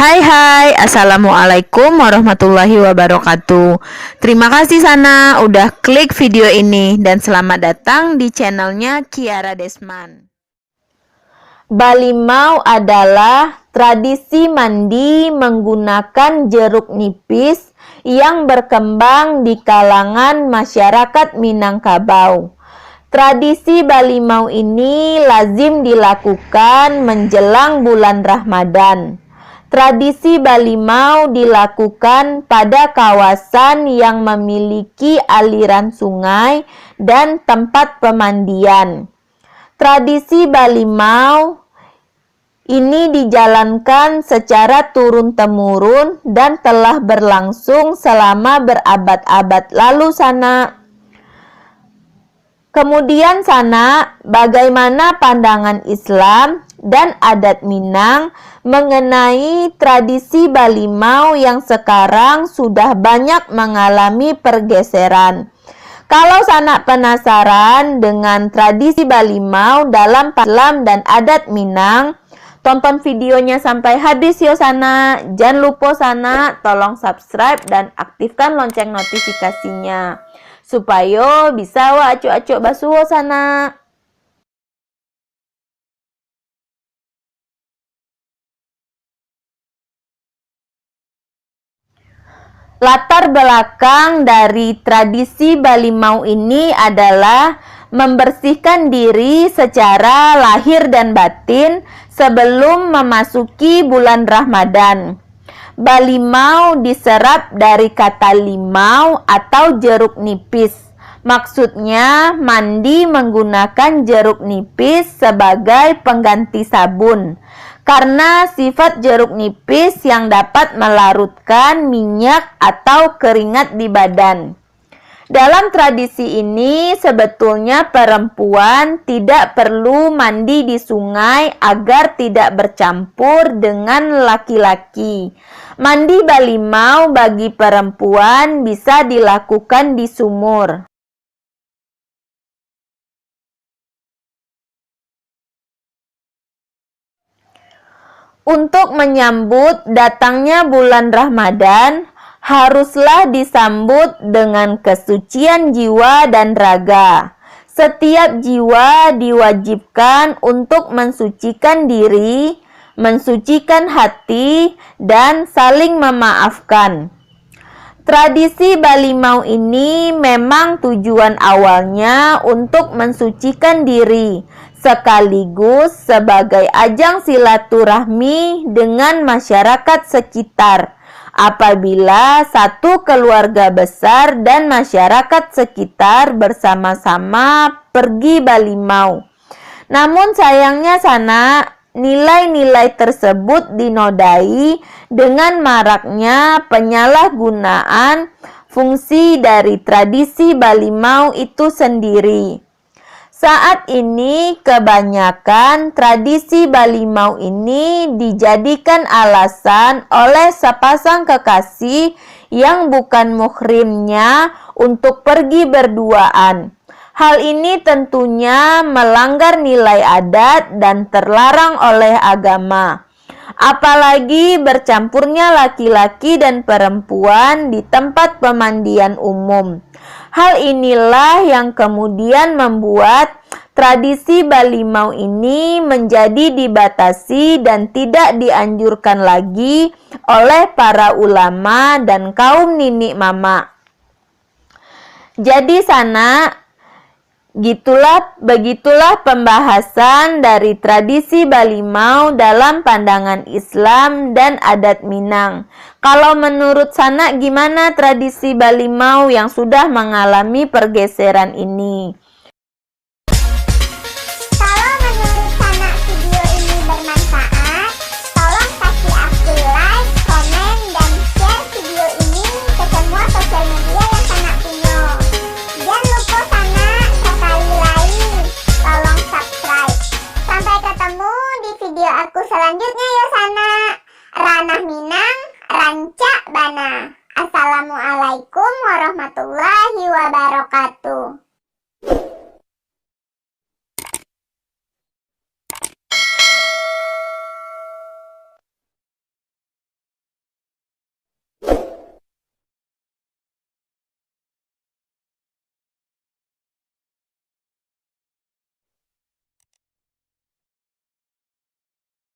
Hai, Assalamualaikum warahmatullahi wabarakatuh. Terima kasih Sana udah klik video ini dan selamat datang di channelnya Kiara Desman. Balimau adalah tradisi mandi menggunakan jeruk nipis yang berkembang di kalangan masyarakat Minangkabau. Tradisi balimau ini lazim dilakukan menjelang bulan Ramadan. Tradisi balimau dilakukan pada kawasan yang memiliki aliran sungai dan tempat pemandian. Tradisi balimau ini dijalankan secara turun-temurun dan telah berlangsung selama berabad-abad lalu Sana. Kemudian Sana, bagaimana pandangan Islam dan adat Minang mengenai tradisi balimau yang sekarang sudah banyak mengalami pergeseran? Kalau Sana penasaran dengan tradisi balimau dalam Islam dan adat Minang, tonton videonya sampai habis yo Sana. Jangan lupa Sana tolong subscribe dan aktifkan lonceng notifikasinya supaya bisa acuk-acuk basuh Sana. Latar belakang dari tradisi balimau ini adalah membersihkan diri secara lahir dan batin sebelum memasuki bulan Ramadan. Balimau diserap dari kata limau atau jeruk nipis. Maksudnya mandi menggunakan jeruk nipis sebagai pengganti sabun. Karena sifat jeruk nipis yang dapat melarutkan minyak atau keringat di badan. Dalam tradisi ini sebetulnya perempuan tidak perlu mandi di sungai agar tidak bercampur dengan laki-laki. Mandi balimau bagi perempuan bisa dilakukan di sumur. Untuk menyambut datangnya bulan Ramadan, haruslah disambut dengan kesucian jiwa dan raga. Setiap jiwa diwajibkan untuk mensucikan diri, mensucikan hati, dan saling memaafkan. Tradisi balimau ini memang tujuan awalnya untuk mensucikan diri, sekaligus sebagai ajang silaturahmi dengan masyarakat sekitar. Apabila satu keluarga besar dan masyarakat sekitar bersama-sama pergi balimau. Namun sayangnya Sana, nilai-nilai tersebut dinodai dengan maraknya penyalahgunaan fungsi dari tradisi balimau itu sendiri. Saat ini kebanyakan tradisi balimau ini dijadikan alasan oleh sepasang kekasih yang bukan muhrimnya untuk pergi berduaan. Hal ini tentunya melanggar nilai adat dan terlarang oleh agama. Apalagi bercampurnya laki-laki dan perempuan di tempat pemandian umum. Hal inilah yang kemudian membuat tradisi balimau ini menjadi dibatasi dan tidak dianjurkan lagi oleh para ulama dan kaum ninik mama. Jadi Sana, begitulah pembahasan dari tradisi balimau dalam pandangan Islam dan adat Minang. Kalau menurut Sana gimana tradisi balimau yang sudah mengalami pergeseran ini? Kalau menurut Sana video ini bermanfaat, tolong kasih aku like, komen, dan share video ini ke semua sosial media yang Sana punya. Jangan lupa Sana sekali lagi, tolong subscribe. Sampai ketemu di video aku selanjutnya ya Sana. Ranah Minang, Rancak Bana. Assalamualaikum warahmatullahi wabarakatuh.